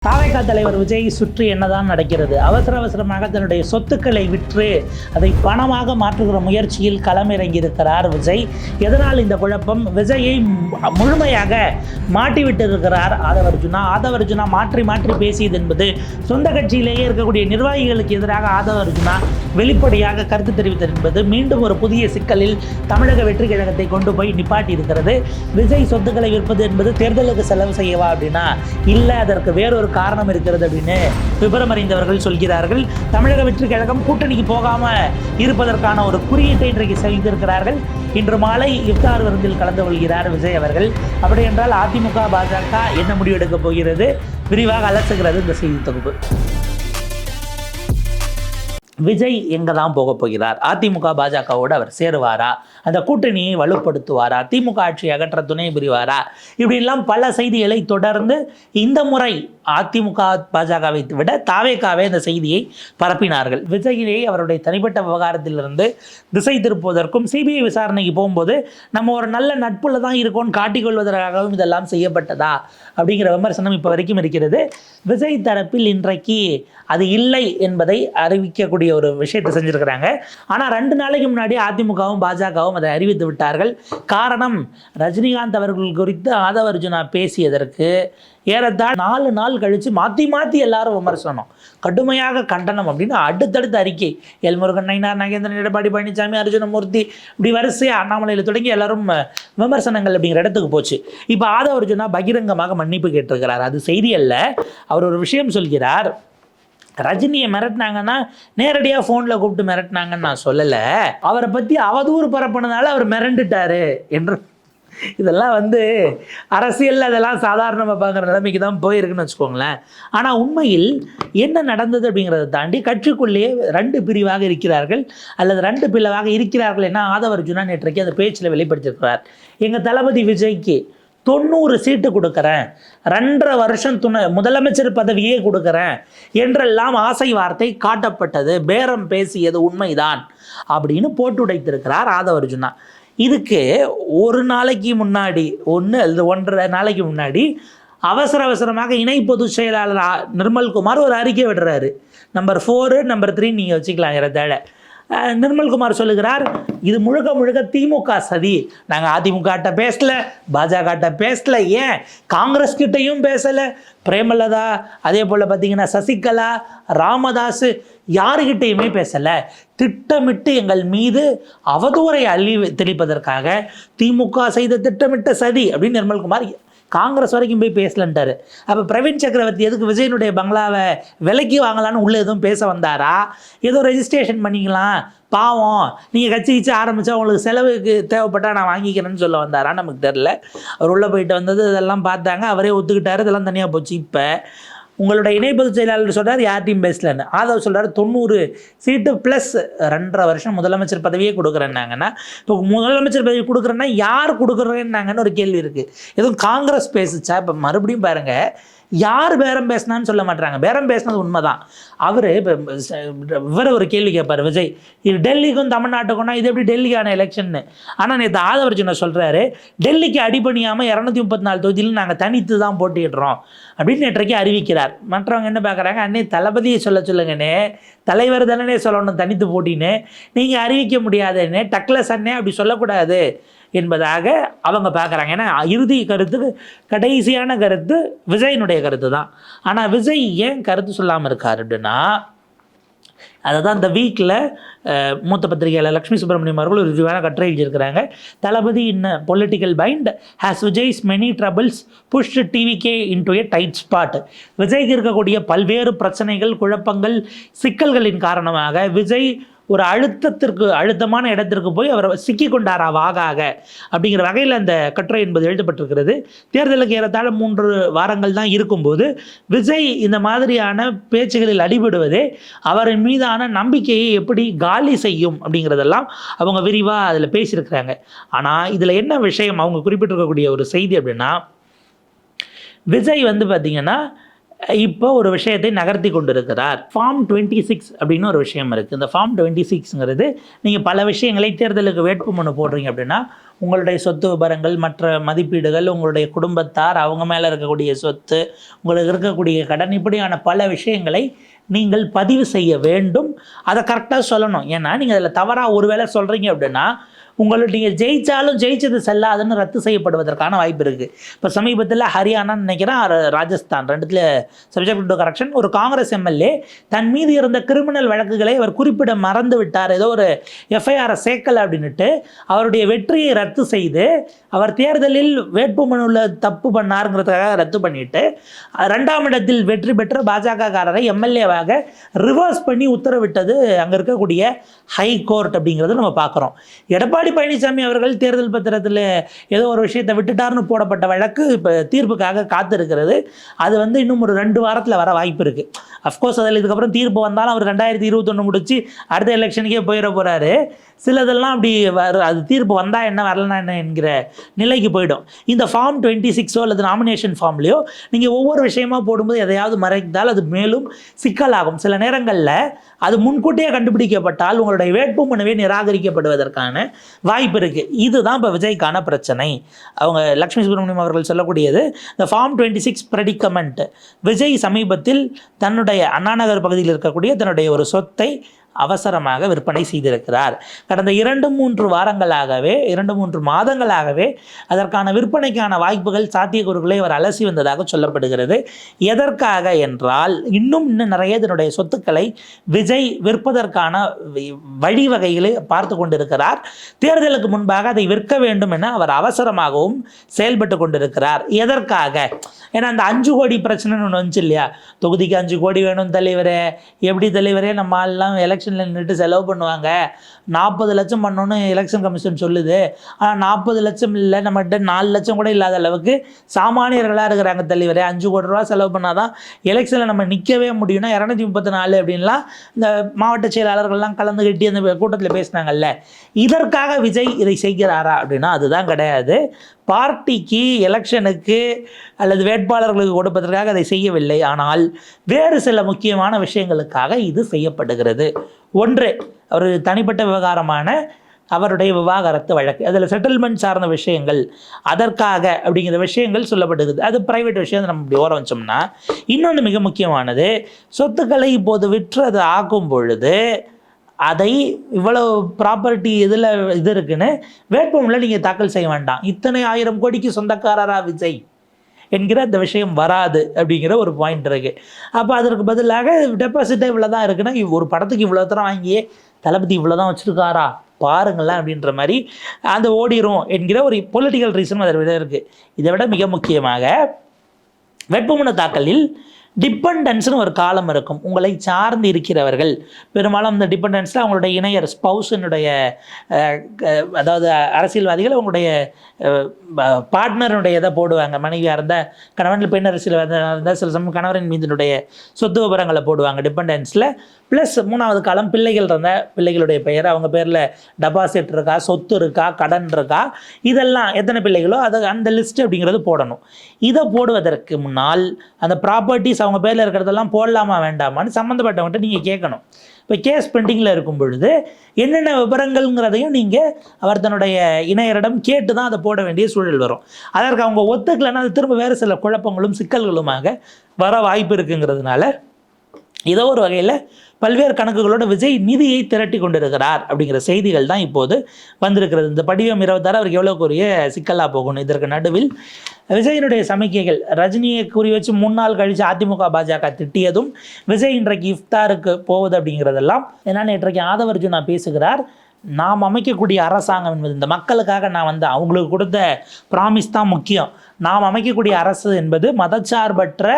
தாவேகா தலைவர் விஜய் சுற்றி என்னதான் நடக்கிறது? அவசரமாக தன்னுடைய சொத்துக்களை விற்று அதை பணமாக மாற்றுகிற முயற்சியில் களமிறங்கியிருக்கிறார் விஜய். எதனால் இந்த குழப்பம்? விஜயை முழுமையாக மாட்டிவிட்டு இருக்கிறார் ஆதவர்ஜுனா மாற்றி பேசியது என்பது சொந்த கட்சியிலேயே இருக்கக்கூடிய நிர்வாகிகளுக்கு எதிராக ஆதவர்ஜுனா வெளிப்படையாக கருத்து தெரிவித்தது என்பது மீண்டும் ஒரு புதிய சிக்கலில் தமிழக வெற்றி கழகத்தை கொண்டு போய் நிப்பாட்டி இருக்கிறது. விஜய் சொத்துக்களை விற்பது என்பது தேர்தலுக்கு செலவு செய்யவா அப்படின்னா இல்லை, அதற்கு வேறொரு காரணம் இருக்கிறது அப்படின்னு விபரம் அறிந்தவர்கள் சொல்கிறார்கள். தமிழக வெற்றி கழகம் கூட்டணிக்கு போகாம இருப்பதற்கான ஒரு குறியீட்டை இன்றைக்கு செய்திருக்கிறார்கள். இன்று மாலை இஃப்தார் விருந்தில் கலந்து கொள்கிறார் விஜய் அவர்கள். அப்படி என்றால் அதிமுக பாஜக என்ன முடிவு எடுக்கப் போகிறது? விரிவாக அலசுகிறது இந்த செய்தி தொகுப்பு. விஜய் எங்கே தான் போக போகிறார்? அதிமுக பாஜகவோடு அவர் சேருவாரா? அந்த கூட்டணியை வலுப்படுத்துவாரா? திமுக ஆட்சியை அகற்ற துணை புரிவாரா? இப்படிலாம் பல செய்திகளை தொடர்ந்து இந்த முறை அதிமுக பாஜகவை விட தாவேகாவே இந்த செய்தியை பரப்பினார்கள். விஜயை அவருடைய தனிப்பட்ட விவகாரத்திலிருந்து திசை திருப்புவதற்கும் சிபிஐ விசாரணைக்கு போகும்போது நம்ம ஒரு நல்ல நட்புல தான் இருக்கோம்னு காட்டிக்கொள்வதற்காகவும் இதெல்லாம் செய்யப்பட்டதா அப்படிங்கிற விமர்சனம் இப்போ வரைக்கும் இருக்கிறது. விஜய் தரப்பில் இன்றைக்கு அது இல்லை என்பதை அறிவிக்கக்கூடிய ஒரு விஷயத்தை செஞ்சுருக்கிறாங்க. ஆனால் 2 நாளைக்கு முன்னாடி அதிமுகவும் பாஜகவும் அதை அறிவித்து விட்டார்கள். காரணம், ரஜினிகாந்த் அவர்கள் குறித்து ஆதவர்ஜுனா பேசியதற்கு ஏறத்தாழ 4 நாள் கழித்து மாற்றி எல்லாரும் விமர்சனம், கடுமையாக கண்டனம் அப்படின்னு அடுத்தடுத்த அறிக்கை. எல்முருகன், நயினார் நாகேந்திரன், எடப்பாடி பழனிசாமி, அர்ஜுனமூர்த்தி, இப்படி வரிசையாக அண்ணாமலையில் தொடங்கி எல்லாரும் விமர்சனங்கள் அப்படிங்கிற இடத்துக்கு போச்சு. இப்போ ஆதவர்ஜுனா பகிரங்கமாக மன்னிப்பு கேட்டிருக்கிறார். அது செய்தி அல்ல, அவர் ஒரு விஷயம் சொல்கிறார். ரஜினியை மிரட்டினாங்கன்னா நேரடியாக ஃபோனில் கூப்பிட்டு மிரட்டினாங்கன்னு நான் சொல்லலை, அவரை பற்றி அவதூறு பரப்புனதால அவர் மிரண்டுட்டாரு என்று. இதெல்லாம் அரசியலில் அதெல்லாம் சாதாரணமாக பார்க்குற நிலைமைக்கு தான் போயிருக்குன்னு வச்சுக்கோங்களேன். ஆனால் உண்மையில் என்ன நடந்தது அப்படிங்கிறத தாண்டி கட்சிக்குள்ளேயே 2 பிரிவாக இருக்கிறார்கள் அல்லது 2 பிளவாக இருக்கிறார்கள் என ஆதவர்ஜுனா நேற்றைக்கு அந்த பேச்சில் வெளிப்படுத்தியிருக்கிறார். எங்கள் தளபதி விஜய்க்கு 90 சீட்டு கொடுக்குறேன், 2.5 வருஷம் முதலமைச்சர் பதவியே கொடுக்குறேன் என்றெல்லாம் ஆசை வார்த்தை காட்டப்பட்டது, பேரம் பேசியது உண்மைதான் அப்படின்னு போட்டு உடைத்திருக்கிறார் ஆதவர்ஜுனா. இதுக்கு ஒரு நாளைக்கு முன்னாடி 1.5 நாளைக்கு முன்னாடி அவசரமாக இணை பொதுச் செயலாளர் நிர்மல்குமார் ஒரு அறிக்கை விடுறாரு. நம்பர் 4, நம்பர் 3 நீங்கள் வச்சுக்கலாம். ஏறத்தாழ நிர்மல்குமார் சொல்லுகிறார், இது முழுக்க திமுக சதி, நாங்கள் அதிமுக பேசல, பாஜக பேசல, ஏன் காங்கிரஸ் கிட்டையும் பேசலை, பிரேமலதா, அதே போல் பார்த்தீங்கன்னா சசிகலா, ராமதாஸ், யாருக்கிட்டையுமே பேசலை, திட்டமிட்டு எங்கள் மீது அவதூறை அள்ளி தெளிப்பதற்காக திமுக செய்த திட்டமிட்ட சதி அப்படின்னு நிர்மல்குமார் காங்கிரஸ் வரைக்கும் போய் பேசலன்ட்டார். அப்போ பிரவீன் சக்கரவர்த்தி எதுக்கு விஜயனுடைய பங்களாவை விலைக்கு வாங்கலான்னு உள்ளே எதுவும் பேச வந்தாரா? ஏதோ ரெஜிஸ்ட்ரேஷன் பண்ணிக்கலாம், பாவம் நீங்கள் கட்சி ஆரம்பித்தா உங்களுக்கு செலவுக்கு தேவைப்பட்டால் நான் வாங்கிக்கிறேன்னு சொல்ல வந்தாரா? நமக்கு தெரில. அவர் உள்ளே போயிட்டு வந்தது இதெல்லாம் பார்த்தாங்க, அவரே ஒத்துக்கிட்டார், இதெல்லாம் தனியாக போச்சு. இப்போ உங்களுடைய இணை பொதுச் செயலாளர் சொல்கிறார் யார்ட்டையும் பேசலன்னு, ஆதவ் சொல்கிறார் 90 சீட்டு ப்ளஸ் 2.5 வருஷம் முதலமைச்சர் பதவியே கொடுக்குறேன்னாங்கன்னா, இப்போ முதலமைச்சர் பதவி கொடுக்குறேன்னா யார் கொடுக்குறேன்னாங்கன்னு ஒரு கேள்வி இருக்குது. எதுவும் காங்கிரஸ் பேசுச்சா? இப்போ மறுபடியும் பாருங்கள், யார் பேரம் பேசினான்னு சொல்ல மாட்டாங்க. பேரம் பேசினது உண்மை தான். அவர் இப்போ இவரை ஒரு கேள்வி கேட்பார் விஜய், இது டெல்லிக்கும் தமிழ்நாட்டுக்கும்னா இது எப்படி டெல்லிக்கான எலெக்ஷன்னு? ஆனால் நேற்று ஆதவர்ஜுனா சொல்கிறாரு, டெல்லிக்கு அடிபணியாமல் 234 தொகுதியில் நாங்கள் தனித்து தான் போட்டிடுறோம் அப்படின்னு நேற்றைக்கு அறிவிக்கிறார். மற்றவங்க என்ன பார்க்குறாங்க, அண்ணே தளபதியை சொல்லுங்கண்ணே, தலைவர் தானே சொல்லணும் தனித்து போட்டின்னு, நீங்கள் அறிவிக்க முடியாதுன்னு டக்லஸ் அண்ணே அப்படி சொல்லக்கூடாது என்பதாக அவங்க பார்க்குறாங்க. ஏன்னா இறுதி கருத்து, கடைசியான கருத்து விஜயனுடைய கருத்து தான். ஆனால் விஜய் ஏன் கருத்து சொல்லாமல் இருக்கார் அப்படின்னா, அதை தான் இந்த வீக்கில் மூத்த பத்திரிகையாளர் லக்ஷ்மி சுப்பிரமணியம் அவர்கள் ஒரு விரிவான கட்டுரை எழுதியிருக்கிறாங்க. Thalapathy in political bind has Vijay's many troubles push TVK into a tight spot. விஜய்க்கு இருக்கக்கூடிய பல்வேறு பிரச்சனைகள், குழப்பங்கள், சிக்கல்களின் காரணமாக விஜய் ஒரு அழுத்தமான இடத்திற்கு போய் அவர் சிக்கி கொண்டாரா வாகாக அப்படிங்கிற வகையில் அந்த கட்டுரை என்பது எழுதப்பட்டிருக்கிறது. தேர்தலுக்கு ஏறத்தாழ 3 வாரங்கள் தான் இருக்கும்போது விஜய் இந்த மாதிரியான பேச்சுகளில் அடிபடுவதே அவரின் மீதான நம்பிக்கையை எப்படி காலி செய்யும் அப்படிங்கிறதெல்லாம் அவங்க விரிவாக அதில் பேசியிருக்கிறாங்க. ஆனால் இதில் என்ன விஷயம் அவங்க குறிப்பிட்டிருக்கக்கூடிய ஒரு செய்தி அப்படின்னா, விஜய் பார்த்திங்கன்னா இப்போ ஒரு விஷயத்தை நகர்த்தி கொண்டிருக்கிறார். ஃபார்ம் 26 அப்படின்னு ஒரு விஷயம் இருக்குது. இந்த ஃபார்ம் 26ங்கிறது நீங்கள் பல விஷயங்களை தேர்தலுக்கு வேட்புமனு போடுறீங்க அப்படின்னா உங்களுடைய சொத்து விபரங்கள், மற்ற மதிப்பீடுகள், உங்களுடைய குடும்பத்தார், அவங்க மேலே இருக்கக்கூடிய சொத்து, உங்களுக்கு இருக்கக்கூடிய கடன், இப்படியான பல விஷயங்களை நீங்கள் பதிவு செய்ய வேண்டும். அதை கரெக்டாக சொல்லணும். ஏன்னா நீங்கள் அதில் தவறாக ஒரு வேளை சொல்கிறீங்க அப்படின்னா உங்களுக்கு நீங்கள் ஜெயித்தாலும் ஜெயிச்சது செல்லாதுன்னு ரத்து செய்யப்படுவதற்கான வாய்ப்பு இருக்குது. இப்போ சமீபத்தில் ஹரியானான்னு நினைக்கிறேன், ராஜஸ்தான், ரெண்டுத்தில் சப்ஜெக்ட் டு கரெக்ஷன், ஒரு காங்கிரஸ் எம்எல்ஏ தன் மீது இருந்த கிரிமினல் வழக்குகளை அவர் குறிப்பிட மறந்து விட்டார், ஏதோ ஒரு எஃப்ஐஆரை சேர்க்கலை அப்படின்ட்டு அவருடைய வெற்றியை ரத்து செய்து அவர் தேர்தலில் வேட்புமனுவில் தப்பு பண்ணாருங்கிறதுக்காக ரத்து பண்ணிட்டு 2ஆம் இடத்தில் வெற்றி பெற்ற பாஜகக்காரரை எம்எல்ஏவாக ரிவர்ஸ் பண்ணி உத்தரவிட்டது அங்கே இருக்கக்கூடிய ஹை கோர்ட் அப்படிங்கிறது நம்ம பார்க்குறோம். எடப்பாடி பழனிசாமி அவர்கள் தேர்தல் பத்திரத்தில் ஏதோ ஒரு விஷயத்தை விட்டுட்டார்னு போடப்பட்ட வழக்கு இப்போ தீர்ப்புக்காக காத்திருக்கிறது. அது இன்னும் ஒரு 2 வாரத்தில் வர வாய்ப்பு இருக்குது. அஃப்கோர்ஸ் அதில் இதுக்கப்புறம் தீர்ப்பு வந்தாலும் அவர் 2021 முடிச்சு அடுத்த எலெக்ஷனுக்கே போயிட போகிறாரு. சிலதெல்லாம் அப்படி அது தீர்ப்பு வந்தால் என்ன வரலன்னா என்ன என்கிற நிலைக்கு போயிடும். இந்த ஃபார்ம் 26ஓ அல்லது நாமினேஷன் ஃபார்ம்லையோ நீங்கள் ஒவ்வொரு விஷயமா போடும்போது எதையாவது மறைத்தால் அது மேலும் சிக்கலாகும். சில நேரங்களில் அது முன்கூட்டியே கண்டுபிடிக்கப்பட்டால் உங்களுடைய வேட்புமனுவே நிராகரிக்கப்படுவதற்கான வாய்ப்பு இருக்குது. இதுதான் இப்போ விஜய்க்கான பிரச்சனை. அவங்க லக்ஷ்மி சுப்ரமணியம் அவர்கள் சொல்லக்கூடியது இந்த ஃபார்ம் 26 ப்ரெடிக்கமெண்ட். விஜய் சமீபத்தில் தன்னுடைய அண்ணாநகர் பகுதியில் இருக்கக்கூடிய தன்னுடைய ஒரு சொத்தை அவசரமாக விற்பனை செய்திருக்கிறார். கடந்த 2-3 வாரங்களாகவே 2-3 மாதங்களாகவே அதற்கான விற்பனைக்கான வாய்ப்புகள், சாத்தியக்கூறுகளை அவர் அலசி வந்ததாக சொல்லப்படுகிறது. எதற்காக என்றால் இன்னும் நிறைய இதனுடைய சொத்துக்களை விஜய் விற்பதற்கான வழிவகைகளை பார்த்து கொண்டிருக்கிறார். தேர்தலுக்கு முன்பாக அதை விற்க வேண்டும் என அவர் அவசரமாகவும் செயல்பட்டு கொண்டிருக்கிறார். எதற்காக? ஏன்னா அந்த 5 கோடி பிரச்சனைன்னு ஒன்று வந்துச்சு இல்லையா, தொகுதிக்கு 5 கோடி வேணும் தலைவரே, எப்படி தலைவரே நம்ம ஆள்லாம் எலெக்ஷனில் நின்றுட்டு செலவு பண்ணுவாங்க, 40 லட்சம் பண்ணணும்னு எலெக்ஷன் கமிஷன் சொல்லுது, ஆனால் 40 லட்சம் இல்லை, நம்மகிட்ட 4 லட்சம் கூட இல்லாத அளவுக்கு சாமானியர்களாக இருக்கிறாங்க தலைவரே, 5 கோடி ரூபா செலவு பண்ணாதான் எலெக்ஷனில் நம்ம நிற்கவே முடியும்னா 234 அப்படின்லாம் இந்த மாவட்ட செயலாளர்கள்லாம் கலந்துக்கிட்டு அந்த கூட்டத்தில் பேசினாங்கல்ல. இதற்காக விஜய் இதை செய்கிறாரா அப்படின்னா அதுதான் கிடையாது. பார்ட்டிக்கு, எலெக்ஷனுக்கு அல்லது வேட்பாளர்களுக்கு கொடுப்பதற்காக அதை செய்யவில்லை. ஆனால் வேறு சில முக்கியமான விஷயங்களுக்காக இது செய்யப்படுகிறது. ஒன்று, ஒரு தனிப்பட்ட விவகாரமான அவருடைய விவாகரத்து வழக்கு, அதில் செட்டில்மெண்ட் சார்ந்த விஷயங்கள், அதற்காக அப்படிங்கிற விஷயங்கள் சொல்லப்படுகிறது. அது ப்ரைவேட் விஷயம், நம்ம இப்படி ஓரம் வச்சோம்னா. இன்னொன்று மிக முக்கியமானது, சொத்துக்களை இப்போது விற்று அதை ஆக்கும் பொழுது அதை இவ்வளவு ப்ராப்பர்ட்டி இதில் இது இருக்குன்னு வேட்புமனுவில் நீங்கள் தாக்கல் செய்ய வேண்டாம், இத்தனை 1000 கோடிக்கு சொந்தக்காரரா விஜய் என்கிற அந்த விஷயம் வராது அப்படிங்கிற ஒரு பாயிண்ட் இருக்குது. அப்போ அதற்கு பதிலாக டெபாசிட்டே இவ்வளோ தான் இருக்குன்னா, ஒரு படத்துக்கு இவ்வளோ தரம் வாங்கியே தளபதி இவ்வளோ தான் வச்சுருக்காரா பாருங்களேன் அப்படின்ற மாதிரி அந்த ஓடிரும் என்கிற ஒரு பொலிட்டிக்கல் ரீசனும் அதை விட இருக்குது. இதை விட மிக முக்கியமாக வேட்புமனு தாக்கலில் டிபெண்டன்ஸ்னு ஒரு காலம் இருக்கும். உங்களை சார்ந்து இருக்கிறவர்கள் பெரும்பாலும் அந்த டிபெண்டன்ஸில் அவங்களுடைய இணையர், ஸ்பௌஸினுடைய, அதாவது அரசியல்வாதிகள் அவங்களுடைய பார்ட்னருடைய இதை போடுவாங்க. மனைவியாக இருந்தால் கணவன், பெண் அரசியல்வாதியாக இருந்தால் சில சமயம் கணவரின் மீதினுடைய சொத்து விபரங்களை போடுவாங்க டிபெண்டன்ஸில். ப்ளஸ் 3வது காலம் பிள்ளைகள் இருந்தால் பிள்ளைகளுடைய பெயர், அவங்க பேரில் டெபாசிட் இருக்கா, சொத்து இருக்கா, கடன் இருக்கா, இதெல்லாம் எத்தனை பிள்ளைகளோ அதை அந்த லிஸ்ட்டு அப்படிங்கிறது போடணும். இதை போடுவதற்கு முன்னால் அந்த ப்ராப்பர்ட்டிஸ் அவங்க பேரில் இருக்கிறதெல்லாம் போடலாமா வேண்டாமான்னு சம்மந்தப்பட்டவங்கள்ட்ட நீங்கள் கேட்கணும். இப்போ கேஸ் பெண்டிங்கில் இருக்கும் பொழுது என்னென்ன விவரங்கள்ங்கிறதையும் நீங்கள் அவர் தன்னுடைய இணையரிடம் கேட்டு தான் அதை போட வேண்டிய சூழல் வரும். அதற்கு அவங்க ஒத்துக்கலைன்னா அது திரும்ப வேறு சில குழப்பங்களும் சிக்கல்களுமாக வர வாய்ப்பு இருக்குங்கிறதுனால ஏதோ ஒரு வகையில் பல்வேறு கணக்குகளோட விஜய் நிதியை திரட்டி கொண்டிருக்கிறார் அப்படிங்கிற செய்திகள் தான் இப்போது வந்திருக்கிறது. இந்த படிவம் 26 அவருக்கு எவ்வளோ கூறிய சிக்கலாக போகணும். இதற்கு நடுவில் விஜயினுடைய சமிக்கைகள், ரஜினியை குறி வச்சு 3 நாள் கழித்து அதிமுக பாஜக திட்டியதும், விஜய் இன்றைக்கு இஃப்தாருக்கு போவது அப்படிங்கிறதெல்லாம். ஏன்னா நேற்றைக்கு ஆதவர்ஜுனா பேசுகிறார், நாம் அமைக்கக்கூடிய அரசாங்கம் என்பது இந்த மக்களுக்காக நான் அவங்களுக்கு கொடுத்த ப்ராமிஸ் தான் முக்கியம். நாம் அமைக்கக்கூடிய அரசு என்பது மதச்சார்பற்ற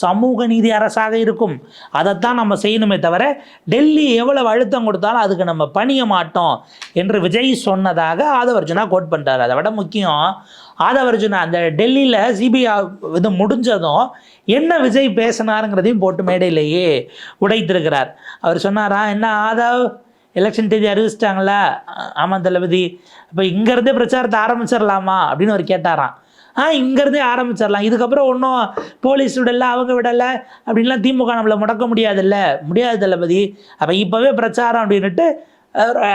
சமூக நீதி அரசாக இருக்கும், அதைத்தான் நம்ம செய்யணுமே தவிர டெல்லி எவ்வளவு அழுத்தம் கொடுத்தாலும் அதுக்கு நம்ம பணிய மாட்டோம் என்று விஜய் சொன்னதாக ஆதவர்ஜுனா கோட் பண்ணுறாரு. அதை விட முக்கியம், ஆதவர்ஜுனா அந்த டெல்லியில் சிபிஐ இது முடிஞ்சதும் என்ன விஜய் பேசினாருங்கிறதையும் போட்டு மேடையிலேயே உடைத்திருக்கிறார். அவர் சொன்னாரா, என்ன ஆதவ் எலெக்ஷன் தேதி அறிவிச்சிட்டாங்களா? ஆமாம் தளபதி, இப்போ இங்கேருந்தே பிரச்சாரத்தை ஆரம்பிச்சிடலாமா அப்படின்னு அவர் கேட்டாராம். இங்கேருந்தே ஆரம்பிச்சிடலாம். இதுக்கப்புறம் ஒன்றும் போலீஸ் விடலை, அவங்க விடலை அப்படின்லாம் திமுக நம்மளை முடக்க முடியாது தளபதி. அப்போ இப்போவே பிரச்சாரம் அப்படின்ட்டு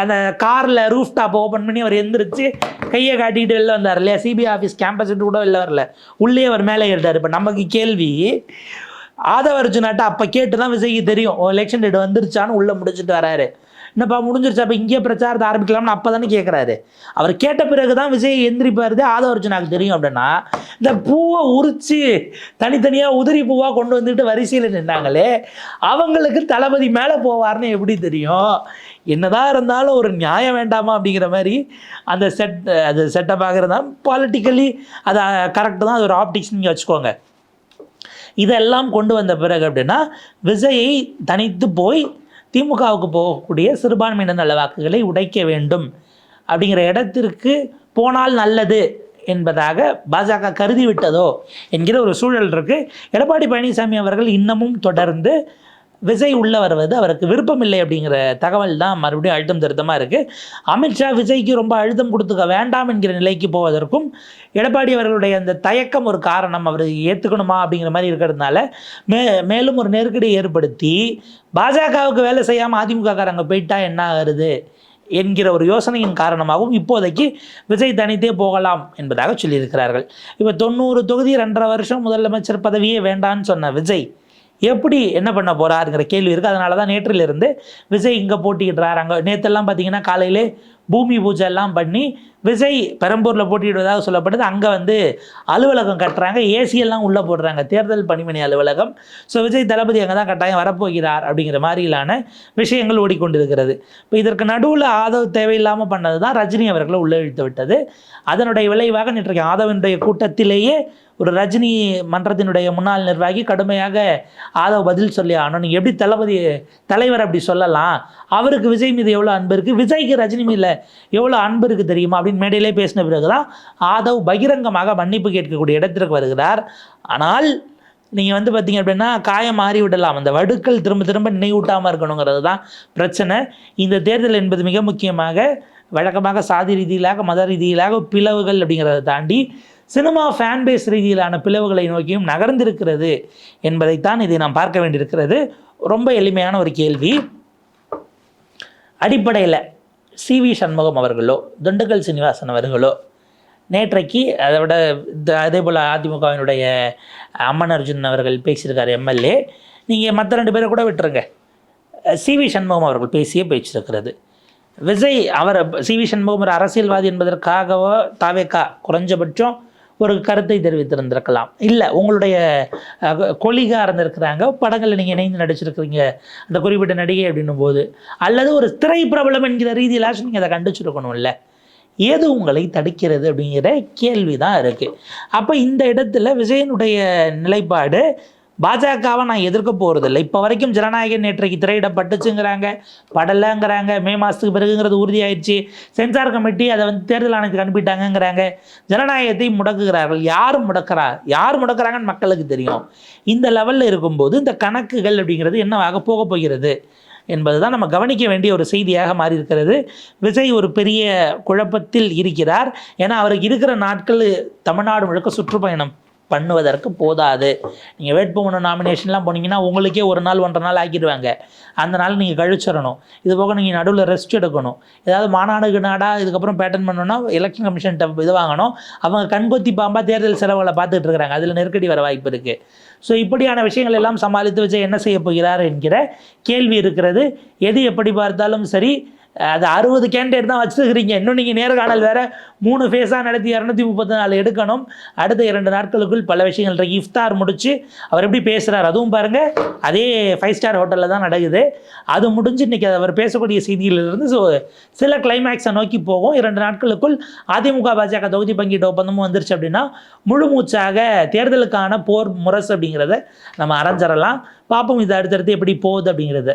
அந்த காரில் ரூஃப் டாப் ஓப்பன் பண்ணி அவர் எந்திரிச்சு கையை காட்டிக்கிட்டு வெளில வந்தார் இல்லையா? சிபிஐ ஆஃபீஸ் கேம்பஸ் கூட வெளில வரல, உள்ளே அவர் மேலே ஏறிட்டார். இப்போ நமக்கு கேள்வி, ஆதவ அர்ஜுனாட்ட அப்போ கேட்டு தான் விஜய்க்கு தெரியும் எலெக்ஷன் டேட் வந்துருச்சான்னு உள்ளே முடிச்சுட்டு வராரு. என்னப்பா முடிஞ்சிருச்சா, அப்போ இங்கே பிரச்சாரத்தை ஆரம்பிக்கலாம்னு அப்போ தானே கேட்குறாரு. அவர் கேட்ட பிறகு தான் விஜய் எந்திரிப்பாருது ஆதவ அர்ஜுனாக்கு தெரியும். அப்படின்னா இந்த பூவை உரிச்சு தனித்தனியாக உதிரி பூவாக கொண்டு வந்துட்டு வரிசையில் நின்றாங்களே, அவங்களுக்கு தளபதி மேலே போவார்னு எப்படி தெரியும்? என்னதான் இருந்தாலும் ஒரு நியாயம் வேண்டாமா அப்படிங்கிற மாதிரி அந்த செட்டப் ஆகிறது தான் பாலிட்டிக்கலி அது கரெக்டு தான். அது ஒரு ஆப்டிக்ஸ் நீங்கள் வச்சுக்கோங்க. இதெல்லாம் கொண்டு வந்த பிறகு அப்படின்னா விஜயை தனித்து போய் திமுகவுக்கு போகக்கூடிய சிறுபான்மையினர் நல வாக்குகளை உடைக்க வேண்டும் அப்படிங்கிற இடத்திற்கு போனால் நல்லது என்பதாக பாஜக கருதி விட்டதோ என்கிற ஒரு சூழல் இருக்குது. எடப்பாடி பழனிசாமி அவர்கள் இன்னமும் தொடர்ந்து விஜய் உள்ள வருவது அவருக்கு விருப்பம் இல்லை அப்படிங்கிற தகவல் தான் மறுபடியும் அழுத்தம் திருத்தமாக இருக்குது. அமித்ஷா விஜய்க்கு ரொம்ப அழுத்தம் கொடுத்துக்க வேண்டாம் என்கிற நிலைக்கு போவதற்கும் எடப்பாடி அவர்களுடைய அந்த தயக்கம் ஒரு காரணம். அவர் ஏற்றுக்கணுமா அப்படிங்கிற மாதிரி இருக்கிறதுனால மேலும் ஒரு நெருக்கடியை ஏற்படுத்தி பாஜகவுக்கு வேலை செய்யாமல் அதிமுககாரங்க போயிட்டா என்ன ஆகுது என்கிற ஒரு யோசனையின் காரணமாகவும் இப்போதைக்கு விஜய் தனித்தே போகலாம் என்பதாக சொல்லியிருக்கிறார்கள். இப்போ 90 தொகுதி 2.5 வருஷம் முதலமைச்சர் பதவியே வேண்டான்னு சொன்ன விஜய் எப்படி என்ன பண்ண போகிறாருங்கிற கேள்வி இருக்குது. அதனால தான் நேற்றிலிருந்து விஜய் இங்கே போட்டிக்கிட்டுறாரு. அங்கே நேற்றெல்லாம் பார்த்தீங்கன்னா காலையிலே பூமி பூஜை எல்லாம் பண்ணி விஜய் பெரம்பூரில் போட்டியிடுவதாக சொல்லப்படுது. அங்கே அலுவலகம் கட்டுறாங்க, ஏசியெல்லாம் உள்ளே போடுறாங்க, தேர்தல் பணிமனை அலுவலகம். ஸோ விஜய் தளபதி அங்கே தான் கட்டாயம் வரப்போகிறார் அப்படிங்கிற மாதிரியிலான விஷயங்கள் ஓடிக்கொண்டிருக்கிறது. இப்போ இதற்கு நடுவில் ஆதவ் தேவையில்லாமல் பண்ணது தான் ரஜினி அவர்களை உள்ளே இழுத்து விட்டது. அதனுடைய விளைவாக நேற்றைக்கு ஆதவனுடைய கூட்டத்திலேயே ஒரு ரஜினி மன்றத்தினுடைய முன்னாள் நிர்வாகி கடுமையாக ஆதவ் பதில் சொல்லி ஆனோம். நீங்கள் எப்படி தலைவர் அப்படி சொல்லலாம், அவருக்கு விஜய் மீது எவ்வளோ அன்பு இருக்குது, விஜய்க்கு ரஜினி மீது எவ்வளோ அன்பு இருக்குது தெரியுமா அப்படின்னு மேடையிலே பேசின பிறகு தான் ஆதவ் பகிரங்கமாக மன்னிப்பு கேட்கக்கூடிய இடத்திற்கு வருகிறார். ஆனால் நீங்கள் பார்த்தீங்க அப்படின்னா காயம் மாறி விடலாம், அந்த வடுக்கள் திரும்ப திரும்ப நினைவூட்டாமல் இருக்கணுங்கிறது தான் பிரச்சனை. இந்த தேர்தல் என்பது மிக முக்கியமாக வழக்கமாக சாதி ரீதியிலாக மத ரீதியிலாக பிளவுகள் அப்படிங்கிறத தாண்டி சினிமா ஃபேன்பேஸ் ரீதியிலான பிளவுகளை நோக்கியும் நகர்ந்திருக்கிறது என்பதைத்தான் இதை நாம் பார்க்க வேண்டியிருக்கிறது. ரொம்ப எளிமையான ஒரு கேள்வி. அடிப்படையில் CV சண்முகம் அவர்களோ திண்டுக்கல் சீனிவாசன் அவர்களோ நேற்றைக்கு அதை விட அதே போல் அதிமுகவினுடைய அம்மன் அர்ஜுன் அவர்கள் பேசியிருக்கார் எம்எல்ஏ. நீங்கள் மற்ற 2 பேரை கூட விட்டுருங்க, CV சண்முகம் அவர்கள் பேசியே பேச்சிருக்கிறது. விஜய் அவர் CV சண்முகம் ஒரு அரசியல்வாதி என்பதற்காகவோ தாவேக்கா குறைஞ்சபட்சம் ஒரு கருத்தை தெரிவித்திருந்திருக்கலாம். இல்லை உங்களுடைய கொலிகா இருந்திருக்கிறாங்க, படங்களில் நீங்கள் இணைந்து நடிச்சிருக்கிறீங்க அந்த குறிப்பிட்ட நடிகை அப்படின்னும் போது, அல்லது ஒரு திரை பிரபலம் என்கிற ரீதியிலாச்சும் நீங்கள் அதை கண்டிச்சிருக்கணும்ல. ஏது உங்களை தடுக்கிறது அப்படிங்கிற கேள்வி தான் இருக்குது. அப்போ இந்த இடத்துல விஜயனுடைய நிலைப்பாடு பாஜகவை நான் எதிர்க்க போகிறதில்லை. இப்போ வரைக்கும் ஜனநாயகன் நேற்றைக்கு திரையிடப்பட்டுச்சுங்கிறாங்க, படலைங்கிறாங்க, மே மாதத்துக்கு பிறகுங்கிறது உறுதியாயிடுச்சு, சென்சார் கமிட்டி அதை தேர்தல் ஆணையத்துக்கு அனுப்பிட்டாங்கங்கிறாங்க, ஜனநாயகத்தை முடக்குகிறார்கள். யார் முடக்கிறாங்கன்னு மக்களுக்கு தெரியும். இந்த லெவலில் இருக்கும்போது இந்த கணக்குகள் அப்படிங்கிறது என்னவாக போக போகிறது என்பது தான் நம்ம கவனிக்க வேண்டிய ஒரு செய்தியாக மாறி இருக்கிறது. விஜய் ஒரு பெரிய குழப்பத்தில் இருக்கிறார். ஏன்னா அவருக்கு இருக்கிற நாட்கள் தமிழ்நாடு முழுக்க சுற்றுப்பயணம் பண்ணுவதற்கு போதாது. நீங்கள் வேட்புமனு நாமினேஷன்லாம் போனீங்கன்னா உங்களுக்கே 1 நாள் 1.5 நாள் ஆக்கிடுவாங்க. அந்த நாள் நீங்கள் கழிச்சிடணும். இது போக நீங்கள் நடுவில் ரெஸ்ட் எடுக்கணும். ஏதாவது மாநாடாக இதுக்கப்புறம் பேட்டர்ன் பண்ணணும்னா எலெக்ஷன் கமிஷன் இது வாங்கணும். அவங்க கண்கொத்தி பாம்பாக தேர்தல் செலவுகளை பார்த்துட்டு இருக்கிறாங்க. அதில் நெருக்கடி வர வாய்ப்பு இருக்குது. ஸோ இப்படியான விஷயங்கள் எல்லாம் சமாளித்து விஜய் என்ன செய்ய போகிறார் என்கிற கேள்வி இருக்கிறது. எது எப்படி பார்த்தாலும் சரி, அது 60 கேண்டிடேட் தான் வச்சுருக்கிறீங்க. இன்னும் நீங்கள் நேர்காணல் வேறு 3 ஃபேஸாக நடத்தி 234 எடுக்கணும். அடுத்த 2 நாட்களுக்குள் பல விஷயங்கள் இருக்குது. இஃப்தார் முடித்து அவர் எப்படி பேசுகிறார் அதுவும் பாருங்கள். அதே 5 ஸ்டார் ஹோட்டலில் தான் நடக்குது. அது முடிஞ்சு இன்றைக்கி அவர் பேசக்கூடிய செய்தியிலிருந்து சில கிளைமேக்ஸை நோக்கி போகும். 2 நாட்களுக்குள் அதிமுக பாஜக தொகுதி பங்கீட்டு ஒப்பந்தமும் வந்துருச்சு அப்படின்னா முழு மூச்சாக தேர்தலுக்கான போர் முரசு அப்படிங்கிறத நம்ம அரைஞ்சிடலாம். பார்ப்போம் இது அடுத்தடுத்து எப்படி போகுது அப்படிங்கிறத.